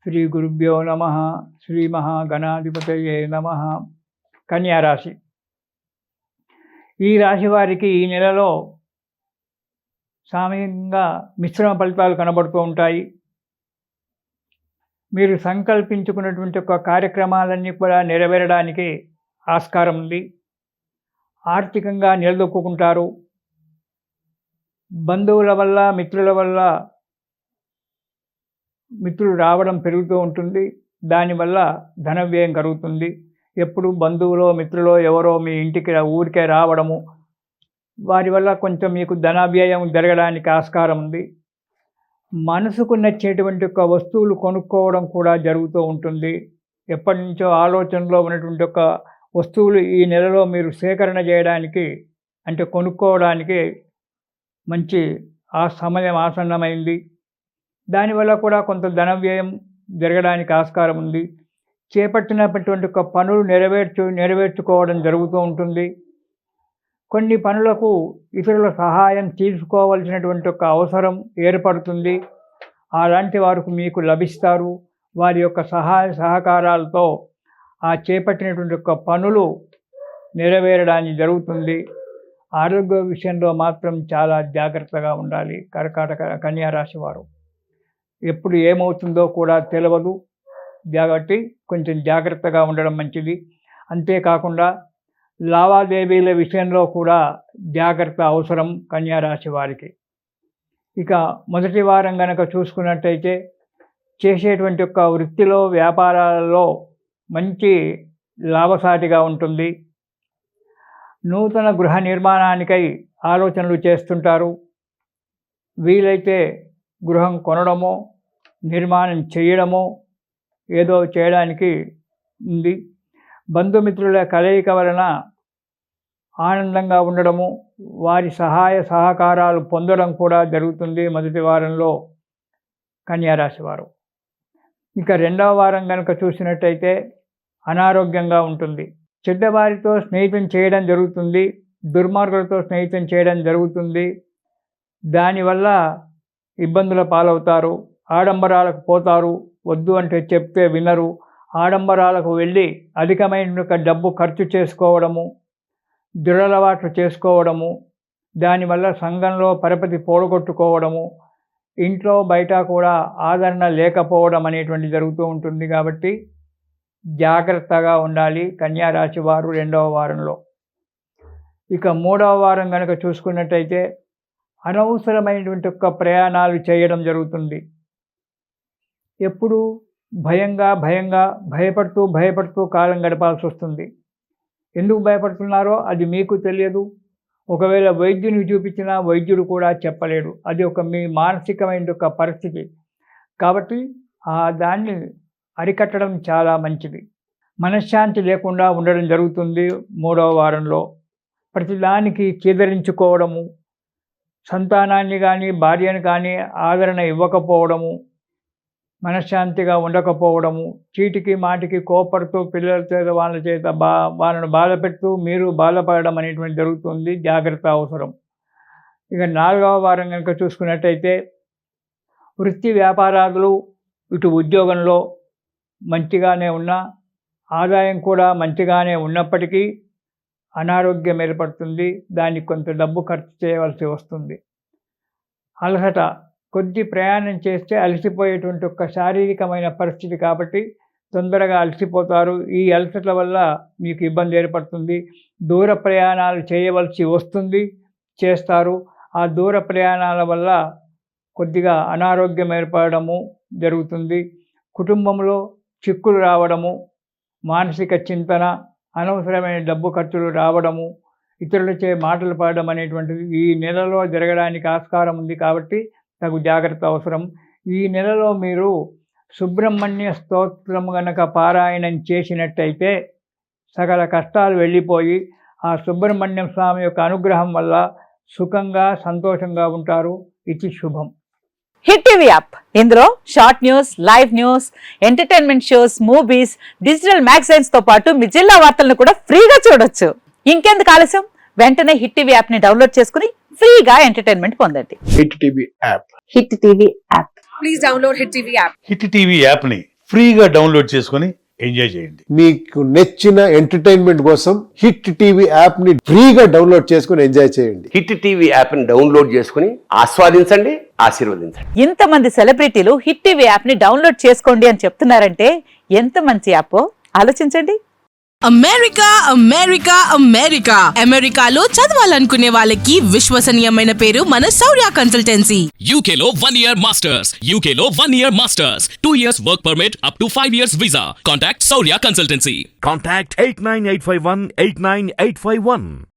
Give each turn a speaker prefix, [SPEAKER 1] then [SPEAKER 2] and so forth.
[SPEAKER 1] శ్రీ గురుభ్యో నమ. శ్రీ మహాగణాధిపతయే నమ. కన్యా రాశి. ఈ రాశి వారికి ఈ నెలలో సామాన్యంగా మిశ్రమ ఫలితాలు కనబడుతూ ఉంటాయి. మీరు సంకల్పించుకున్నటువంటి ఒక కార్యక్రమాలన్నీ కూడా నెరవేరడానికి ఆస్కారం ఉంది. ఆర్థికంగా నిలదొక్కుంటారు. బంధువుల వల్ల, మిత్రుల వల్ల మిత్రులు రావడం పెరుగుతూ ఉంటుంది. దానివల్ల ధన వ్యయం కలుగుతుంది. ఎప్పుడు బంధువులో, మిత్రులో ఎవరో మీ ఇంటికి ఊరికే రావడము, వారి వల్ల కొంచెం మీకు ధన వ్యయం జరగడానికి ఆస్కారం ఉంది. మనసుకు నచ్చేటువంటి ఒక వస్తువులు కొనుక్కోవడం కూడా జరుగుతూ ఉంటుంది. ఎప్పటి నుంచో ఆలోచనలో ఉన్నటువంటి ఒక వస్తువులు ఈ నెలలో మీరు సేకరణ చేయడానికి, అంటే కొనుక్కోవడానికి మంచి ఆ సమయం ఆసన్నమైంది. దానివల్ల కూడా కొంత ధన వ్యయం జరగడానికి ఆస్కారం ఉంది. చేపట్టినటువంటి ఒక పనులు నెరవేర్చుకోవడం జరుగుతూ ఉంటుంది. కొన్ని పనులకు ఇతరుల సహాయం తీసుకోవాల్సినటువంటి ఒక అవసరం ఏర్పడుతుంది. అలాంటి వారికి మీకు లభిస్తారు. వారి యొక్క సహాయ సహకారాలతో ఆ చేపట్టినటువంటి ఒక పనులు నెరవేరడానికి జరుగుతుంది. ఆరోగ్య విషయంలో మాత్రం చాలా జాగ్రత్తగా ఉండాలి కన్యా రాశి వారు. ఎప్పుడు ఏమవుతుందో కూడా తెలియదు కాబట్టి కొంచెం జాగ్రత్తగా ఉండడం మంచిది. అంతేకాకుండా లావాదేవీల విషయంలో కూడా జాగ్రత్త అవసరం కన్యా రాశి వారికి. ఇక మొదటి వారం కనుక చూసుకున్నట్టయితే చేసేటువంటి ఒక వృత్తిలో, వ్యాపారాలలో మంచి లాభసాటిగా ఉంటుంది. నూతన గృహ నిర్మాణానికై ఆలోచనలు చేస్తుంటారు. వీలైతే గృహం కొనడమో, నిర్మాణం చేయడమో ఏదో చేయడానికి ఉంది. బంధుమిత్రుల కలయిక వలన ఆనందంగా ఉండడము, వారి సహాయ సహకారాలు పొందడం కూడా జరుగుతుంది మొదటి వారంలో కన్యారాశి వారు. ఇక రెండవ వారం కనుక చూసినట్టయితే అనారోగ్యంగా ఉంటుంది. చెడ్డవారితో స్నేహితం చేయడం జరుగుతుంది. దుర్మార్గులతో స్నేహితం చేయడం జరుగుతుంది. దానివల్ల ఇబ్బందుల పాలవుతారు. ఆడంబరాలకు పోతారు. వద్దు అంటే చెప్తే వినరు. ఆడంబరాలకు వెళ్ళి అధికమైన డబ్బు ఖర్చు చేసుకోవడము, దురలవాట్లు చేసుకోవడము, దానివల్ల సంఘంలో పరపతి పోగొట్టుకోవడము, ఇంట్లో బయట కూడా ఆదరణ లేకపోవడం అనేటువంటి జరుగుతూ ఉంటుంది. కాబట్టి జాగ్రత్తగా ఉండాలి కన్యా రాశి వారు రెండవ వారంలో. ఇక మూడవ వారం కనుక చూసుకున్నట్టయితే అనవసరమైనటువంటి ఒక ప్రయాణాలు చేయడం జరుగుతుంది. ఎప్పుడు భయపడుతూ కాలం గడపాల్సి వస్తుంది. ఎందుకు భయపడుతున్నారో అది మీకు తెలియదు. ఒకవేళ వైద్యునికి చూపించినా వైద్యుడు కూడా చెప్పలేడు. అది మీ మానసికమైన ఒక పరిస్థితి. కాబట్టి దాన్ని అరికట్టడం చాలా మంచిది. మనశ్శాంతి లేకుండా ఉండడం జరుగుతుంది మూడవ వారంలో. ప్రతిదానికి చీదరించుకోవడము, సంతానాన్ని కానీ భార్యను కానీ ఆదరణ ఇవ్వకపోవడము, మనశ్శాంతిగా ఉండకపోవడము, చీటికి మాటికి కోపడుతూ పిల్లల చేత వాళ్ళను బాధ పెడుతూ మీరు బాధపడడం అనేటువంటి జరుగుతుంది. జాగ్రత్త అవసరం. ఇక నాలుగవ వారం కనుక చూసుకున్నట్టయితే వృత్తి వ్యాపారాలు, ఇటు ఉద్యోగంలో మంచిగానే ఉన్నా, ఆదాయం కూడా మంచిగానే ఉన్నప్పటికీ అనారోగ్యం ఏర్పడుతుంది. దానికి కొంత డబ్బు ఖర్చు చేయవలసి వస్తుంది. అలసట, కొద్ది ప్రయాణం చేస్తే అలసిపోయేటువంటి ఒక శారీరకమైన పరిస్థితి కాబట్టి తొందరగా అలసిపోతారు. ఈ అలసట వల్ల మీకు ఇబ్బంది ఏర్పడుతుంది. దూర ప్రయాణాలు చేయవలసి వస్తుంది, చేస్తారు. ఆ దూర ప్రయాణాల వల్ల కొద్దిగా అనారోగ్యం ఏర్పడము జరుగుతుంది. కుటుంబంలో చిక్కులు రావడము, మానసిక చింతన, అనవసరమైన డబ్బు ఖర్చులు రావడము, ఇతరులచే మాటలు పడడం అనేటువంటిది ఈ నెలలో జరగడానికి ఆస్కారం ఉంది. కాబట్టి తగు జాగ్రత్త అవసరం. ఈ నెలలో మీరు సుబ్రహ్మణ్య స్తోత్రం గనక పారాయణం చేసినట్టయితే సకల కష్టాలు వెళ్ళిపోయి ఆ సుబ్రహ్మణ్యం స్వామి యొక్క అనుగ్రహం వల్ల సుఖంగా, సంతోషంగా ఉంటారు. ఇది శుభం.
[SPEAKER 2] హిట్ టీవీ యాప్, ఇందులో short news, live news, entertainment shows, movies, digital magazines తో పాటు మీ జిల్లా వార్తలను కూడా ఫ్రీగా చూడొచ్చు. ఇంకెందుకు ఆలస్యం, వెంటనే హిట్ టీవీ యాప్ ని డౌన్లోడ్ చేసుకుని ఫ్రీగా ఎంటర్టైన్మెంట్ పొందండి.
[SPEAKER 3] Hit TV app.
[SPEAKER 2] Hit TV app.
[SPEAKER 4] Please download Hit TV app.
[SPEAKER 5] Hit TV యాప్ని
[SPEAKER 3] ఫ్రీగా డౌన్లోడ్ చేసుకొని ఎంజాయ్ చేయండి.
[SPEAKER 4] మీకు నచ్చిన ఎంటర్టైన్మెంట్ కోసం హిట్ టీవీ యాప్ ని ఫ్రీగా డౌన్లోడ్ చేసుకుని ఎంజాయ్ చేయండి.
[SPEAKER 5] హిట్ టీవీ యాప్ ని డౌన్లోడ్ చేసుకుని ఆస్వాదించండి, ఆశీర్వదించండి.
[SPEAKER 2] ఇంతమంది సెలబ్రిటీలు హిట్ టీవీ యాప్ ని డౌన్లోడ్ చేసుకోండి అని చెప్తున్నారంటే ఎంత మంచి యాప్ ఆలోచించండి.
[SPEAKER 6] అమెరికా అమెరికా అమెరికా అమెరికాలో చదవాలనుకునే వాళ్ళకి విశ్వసనీయమైన పేరు మన శౌర్య కన్సల్టెన్సీ.
[SPEAKER 7] UK లో 1 year masters, UK లో 1 year masters, 2 years work permit up to 5 years visa. Contact Saurya Consultancy.
[SPEAKER 8] Contact 89851 89851.